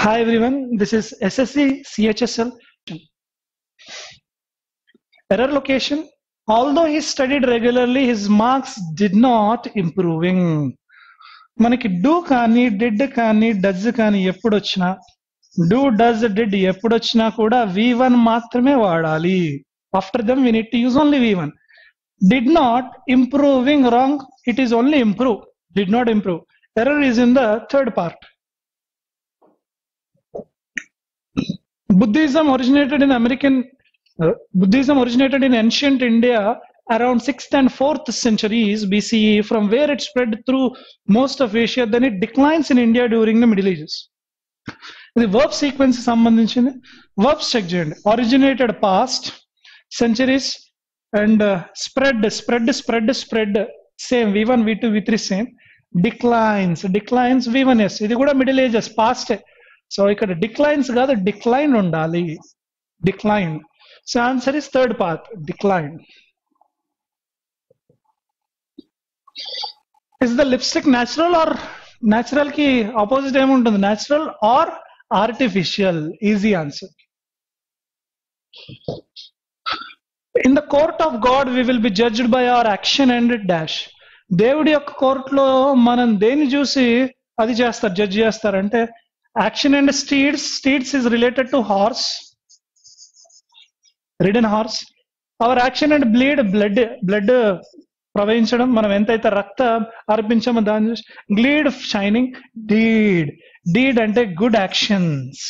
Hi everyone, this is SSC CHSL. Error location. Although he studied regularly, his marks did not improving. మనకి do కానీ did కానీ does కానీ ఎప్పుడొచ్చినా do does did ఎప్పుడొచ్చినా కూడా V1 మాత్రమే వాడాలి. After them we need to use only V1. Did not, improving, wrong. It is only improve. Did not improve. Error is in the third part. Buddhism originated in ancient India around 6th and 4th centuries BCE, from where it spread through most of Asia. Then it declines in India during the Middle Ages. The verb sequence సంబంధించింది verbs check చేయండి. Originated past, centuries, and spread same V1 V2 V3 same. Declines V1 yes, ఇది కూడా Middle Ages past. So ఇక్కడ declines కాదు decline ఉండాలి. Decline. So answer is third part, decline. Is the lipstick natural or natural కి opposite ఏముంటుంది? Natural or artificial? Easy answer. In the court of God we will be judged by our action and dash. దేవుడి యొక్క కోర్టులో మనం దేన్ని చూసి అది చేస్తారు, జడ్జ్ చేస్తారంటే action and steeds is related to horse, ridden horse. Our action and blood ప్రవహించడం, మనం ఎంతైతే రక్తం అర్పించామో దాన్ని చూసి. గ్లీడ్ షైనింగ్, డీడ్ అంటే good actions.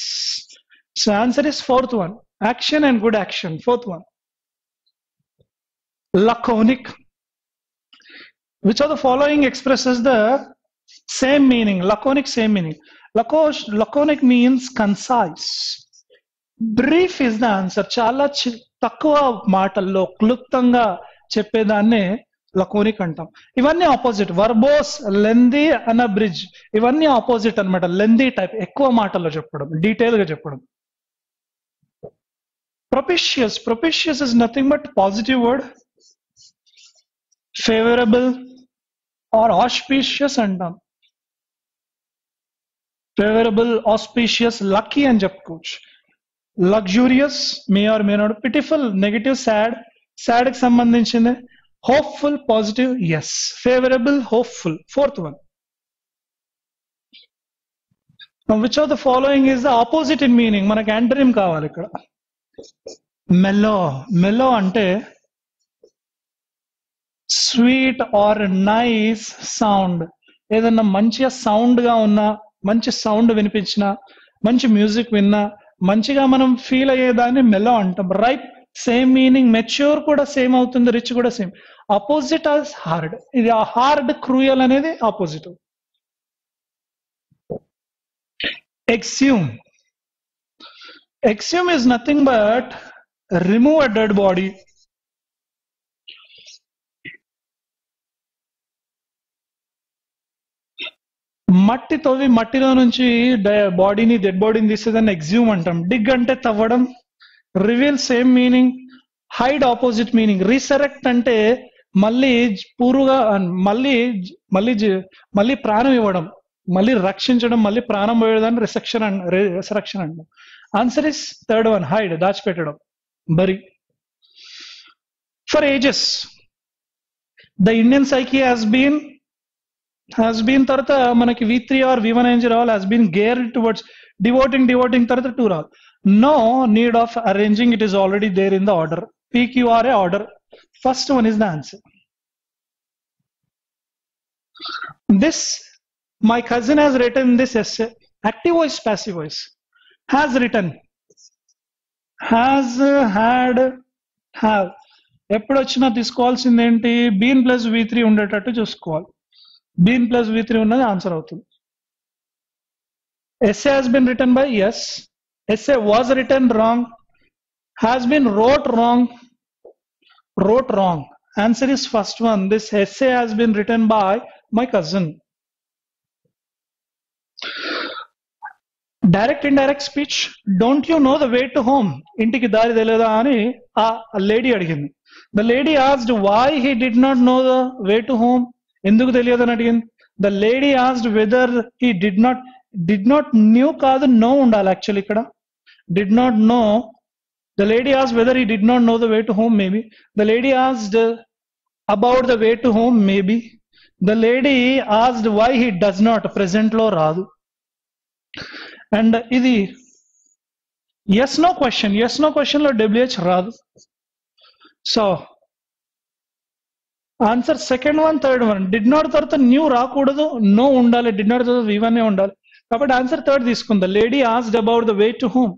So answer is fourth one, action and good action, fourth one. laconic. Which of the following expresses the same meaning? Laconic, same meaning. Laconic means concise. Brief is the answer. చాలా తక్కువ మాటల్లో క్లుప్తంగా చెప్పేదాన్నే laconic అంటాం. ఇవన్నీ opposite. వర్బోస్, lengthy, అన్అబ్రిడ్జ్, ఇవన్నీ opposite అన్నమాట. Lengthy type, ఎక్కువ మాటల్లో చెప్పడం, డీటెయిల్ గా చెప్పడం. Propitious is nothing but positive word. Favorable or auspicious అంటాం. ఫేవరబుల్, ఆస్పీషియస్, లక్కీ అని చెప్పుకోవచ్చు. Luxurious may or may not. Pitiful negative, sad కి సంబంధించింది. Hopeful positive, yes. Favourable, hopeful, fourth one. Which of the following is the opposite in meaning? మనకి antonym కావాలి ఇక్కడ. Melo అంటే sweet or nice sound. ఏదన్నా మంచిగా సౌండ్ గా ఉన్నా, మంచి సౌండ్ వినిపించిన, మంచి మ్యూజిక్ విన్నా, మంచిగా మనం ఫీల్ అయ్యేదాన్ని మెలో అంటాం. Ripe same meaning. మెచ్యూర్ కూడా సేమ్ అవుతుంది, రిచ్ కూడా సేమ్. ఆపోజిట్ ఆస్ హార్డ్. ఇది హార్డ్, క్రూయల్ అనేది opposite. ఎక్స్యూమ్ is nothing but remove a dead body. మట్టి తవ్వి మట్టిలో నుంచి బాడీని, డెడ్ బాడీని తీసేదాన్ని ఎక్స్యూమ్ అంటాం. డిగ్ అంటే తవ్వడం. Reveal same meaning. Hide opposite meaning. Resurrect అంటే మళ్ళీ పూర్వగా మళ్ళీ ప్రాణం ఇవ్వడం, మళ్ళీ రక్షించడం, మళ్ళీ ప్రాణం పోయేదాన్ని రిసరెక్షన్ అంటాం. Answer is third one, hide, దాచిపెట్టడం, bury. For ages the Indian psyche has been తర్వాత మనకి V3 or V1 ఏం రావాలి? has been geared towards devoting తర్వాత 2 రావాలి. No need of arranging, it is already there in the order. PQRA order. First one is the answer. This, my cousin has written this essay. Active voice, passive voice. Has written, has, had, have. ఎప్పుడు వచ్చినా తీసుకోవాల్సింది ఏంటి? Been plus V3 ఉండేటట్టు చూసుకోవాలి. Been plus V3 ఉన్నది answer అవుతుంది. essay has been written by, yes. essay was written, wrong. has been wrote, wrong. Answer is first one. This essay has been written by my cousin. Direct indirect speech. Don't you know the way to home? ఇంటికి దారి తెలియదా అని ఆ lady అడిగింది. The lady asked why he did not know the way to home. ఎందుకు తెలియదని అడిగింది. The lady asked whether he did not did not knew కాదు know ఉండాలి యాక్చువల్లీ ఇక్కడ. Did not know. The lady asked whether he did not know the way to home, maybe. The lady asked about the way to home, maybe. The lady asked why he does not, present లో రాదు. And ఇది yes no question లో WH రాదు. So answer second one third one. Did not తర్వాత new రాకూడదు, no ఉండాలి. Did not తర్వాత V1 ఉండాలి. కాబట్టి ఆన్సర్ థర్డ్ తీసుకుందాం. Lady asked about the way to home.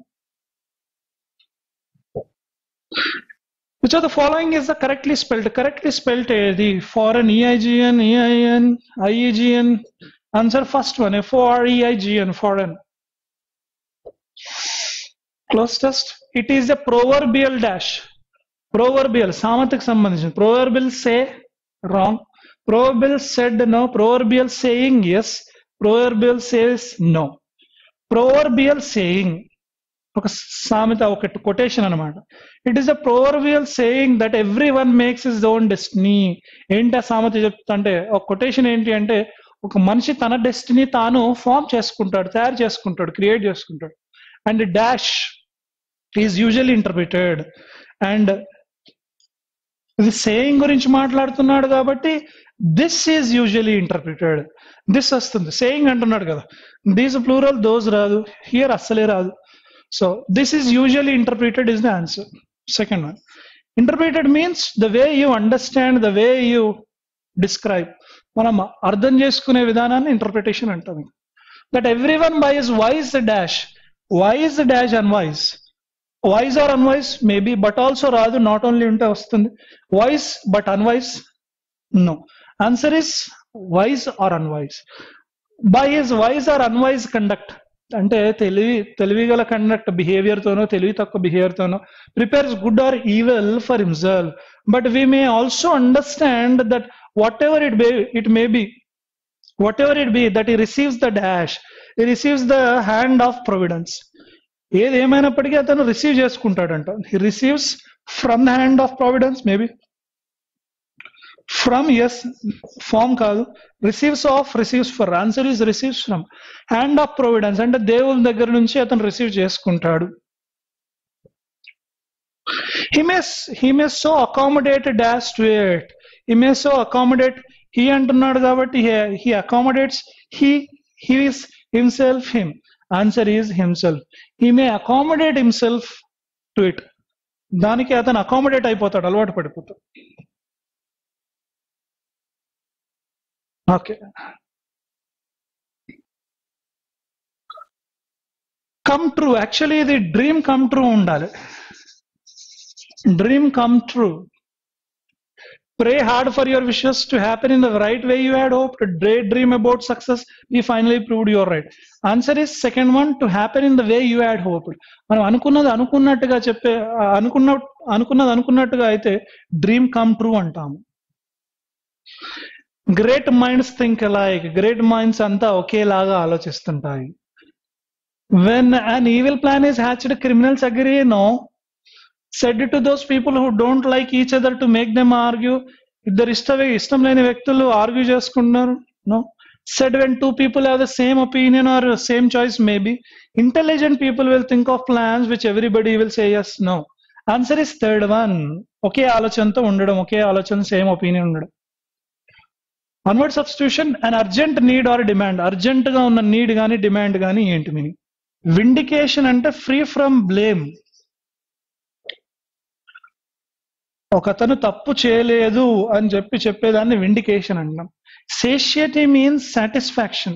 Which of the following is the correctly spelled? Correctly spelled the foreign EIGN, EIN, IEGN. Answer first one, FOREIGN, foreign. Close test. It is a proverbial dash. Proverbial, సామెతకు సంబంధించిన. Proverbial say, wrong. Proverbial said no. Proverbial saying yes. Proverbial says no. Proverbial saying ఒక సామెత, ఒక quotation అనమాట. It is a proverbial saying that everyone makes his own destiny. ఏంటి ఆ సామెత చెప్తా అంటే, ఒక కొటేషన్ ఏంటి అంటే, ఒక మనిషి తన డెస్టినీ తాను ఫామ్ చేసుకుంటాడు, తయారు చేసుకుంటాడు, క్రియేట్ చేసుకుంటాడు. And dash is usually interpreted. And ఇది సేయింగ్ గురించి మాట్లాడుతున్నాడు కాబట్టి this is usually interpreted. This వస్తుంది, సేయింగ్ అంటున్నాడు కదా. దీస్ ప్లూరల్, దోస్ రాదు, హియర్ అస్సలే రాదు. So this is usually interpreted is the answer. Second one. Interpreted means the way you understand, the way you describe. మనం అర్థం చేసుకునే విధానాన్ని ఇంటర్ప్రిటేషన్ అంటాం. That everyone buys wise dash. Wise dash unwise. Wise or unwise maybe, but also రాదు, not only ఉంటే వస్తుంది. Wise but unwise no. Answer is wise or unwise. By his wise or unwise conduct అంటే తెలివి గల conduct, behaviour తోనో తెలివి తక్కువ behaviour తోనో prepares good or evil for himself. But we may also understand that whatever it may be that he receives the dash, he receives the hand of providence. ఏది ఏమైనప్పటికీ అతను receive చేసుకుంటాడంట. He receives from the hand of providence, maybe from, yes from కాదు, receives of, receives for. Answer is receives from hand of providence. అంటే దేవుని దగ్గర నుంచి అతను రిసీవ్ చేసుకుంటాడు. he may so accommodate dash to it. he may so accommodate, he అంటున్నాడు కాబట్టి he accommodates, he is himself, him. Answer is himself. he may accommodate himself to it. దానికి అతను అకామిడేట్ అయిపోతాడు, అలవాటు పడిపోతాడు. ఓకే. కమ్ ట్రూ, యాక్చువల్లీ ఇది dream come true ఉండాలి. Dream come true. Pray hard for your wishes to happen in the right way you had hoped. Daydream about success. You finally proved you're right. Answer is second one, to happen in the way you had hoped. మనం అనుకున్నది అనుకున్నట్టుగా అయితే dream come true అంటాము. Great minds think alike. Great minds అంతా ఒకేలాగా ఆలోచిస్తుంటాయి. When an evil plan is hatched, criminals agree, no. Said to those people who don't like each other to make them argue. ఇద్దరు ఇష్టం లేని వ్యక్తులు argue చేసుకుంటున్నారు, no. Said when two people have the same opinion or same choice, maybe. Intelligent people will think of plans which everybody will say yes, no. Answer is third one. ఒకే ఆలోచనతో ఉండడం, ఒకే ఆలోచన, same opinion ఉండడం. Onward substitution, an urgent need or demand. Urgent గా ఉన్న need గానీ demand గానీ ఏంటి మీనింగ్? విండికేషన్ అంటే ఫ్రీ ఫ్రమ్ బ్లేమ్. ఒకతను తప్పు చేయలేదు అని చెప్పేదాన్ని విండికేషన్ అంటాం. Satiety means satisfaction.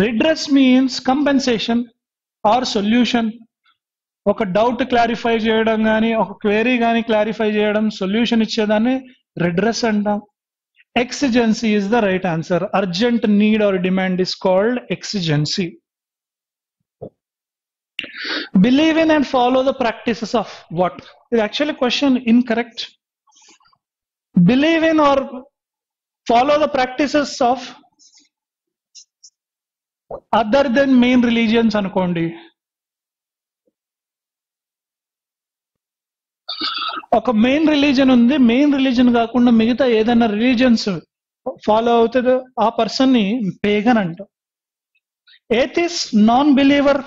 Redress means compensation or solution. ఒక డౌట్ క్లారిఫై చేయడం కానీ, ఒక క్వెరీ కానీ క్లారిఫై చేయడం, సొల్యూషన్ ఇచ్చేదాన్ని రిడ్రెస్ అంటాం. Exigency is the right answer. Urgent need or demand is called exigency. Believe in and follow the practices of what? Is actually question incorrect. Believe in or follow the practices of other than main religions అనుకోండి. ఒక main religion ఉంది, main religion కాకుండా మిగతా ఏదైనా religions follow అవుతుందో ఆ person ని pagan అంటాం. ఏథిస్ట్ నాన్ బిలీవర్,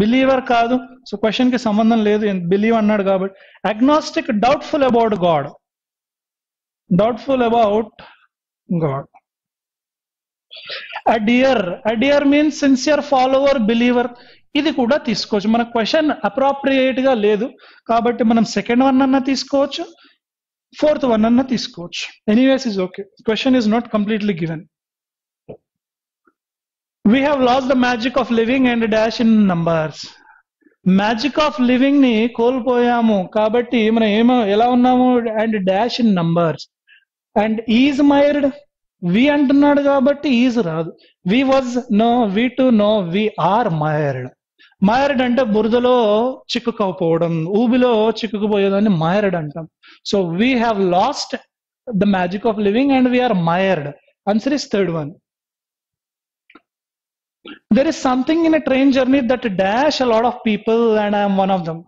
బిలీవర్ కాదు, సో క్వశ్చన్ కి సంబంధం లేదు, బిలీవ్ అన్నాడు కాబట్టి. Agnostic, doubtful about God, doubtful about God. Adhere means sincere follower, believer. ఇది కూడా తీసుకోవచ్చు. మన క్వశ్చన్ అప్రాప్రియేట్ గా లేదు కాబట్టి మనం సెకండ్ వన్ అన్నా తీసుకోవచ్చు, ఫోర్త్ వన్ అన్నా తీసుకోవచ్చు. Anyways is okay, question is not completely given. We have lost the magic of living and dash in numbers. Magic of living ని కోల్పోయాము కాబట్టి మనం ఎలా ఉన్నాము, and dash in numbers. And is mired, we అంటున్నాడు కాబట్టి ఈజ్ రాదు. We was no, we to no, we are mired. Mired అంటే బురదలో చిక్కుకోపోవడం, ఊబిలో చిక్కుకుపోయేదాన్ని మైర్డ్ అంటాం. So we have lost the magic of living and we are mired. Answer is third one. There is something in a train journey that dash a lot of people and I am one of them.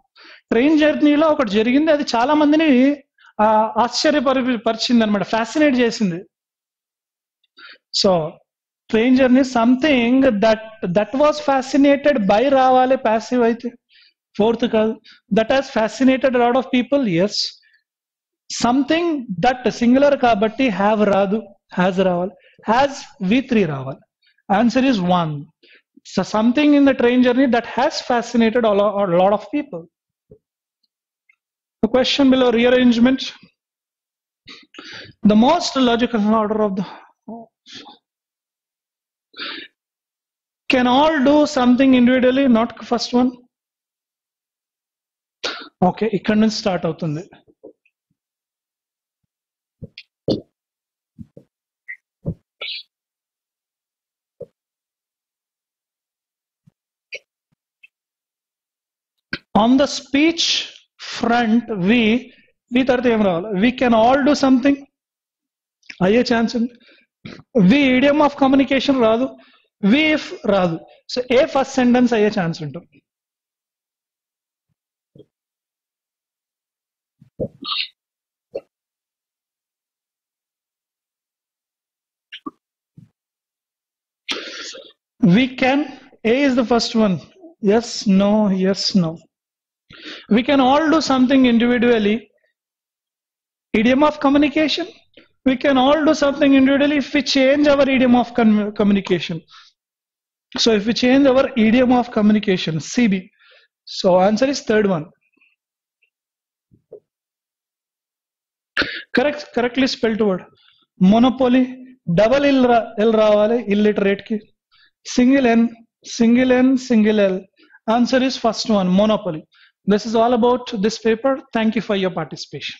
Train జర్నీలో ఒకటి జరిగింది, అది చాలా మందిని ఆశ్చర్యపరిచింది అనమాట, fascinate చేసింది. So train journey something that was fascinated by రావాలి, passive అయితే. ఫోర్త్ కాదు, that has fascinated lot of people. Yes, something that singular కాబట్టి హ్యావ్ రాదు, హ్యాజ్ రావాలి. హ్యాజ్ V3 రావాలి. Answer is 1. So something in the train journey that has fascinated a lot of people. The question below, rearrangement. The most logical order of the... Can all do something individually? Not first one. Okay, ikkad nunchi start avutundi. On the speech front, we tarthe em ravali. We can all do something. Aye chance undi. We idiom of communication raadu. We if raadu. So a first sentence aye chance untu. We can. A is the first one. Yes, no, yes, no. We can all do something individually. Idiom of communication. We can all do something individually if we change our idiom of communication. So if we change our idiom of communication, CB. So answer is third one. Correctly spelled word. Monopoly. Double L ravale, illiterate ki. Single N, single L. Answer is first one, monopoly. This is all about this paper. Thank you for your participation.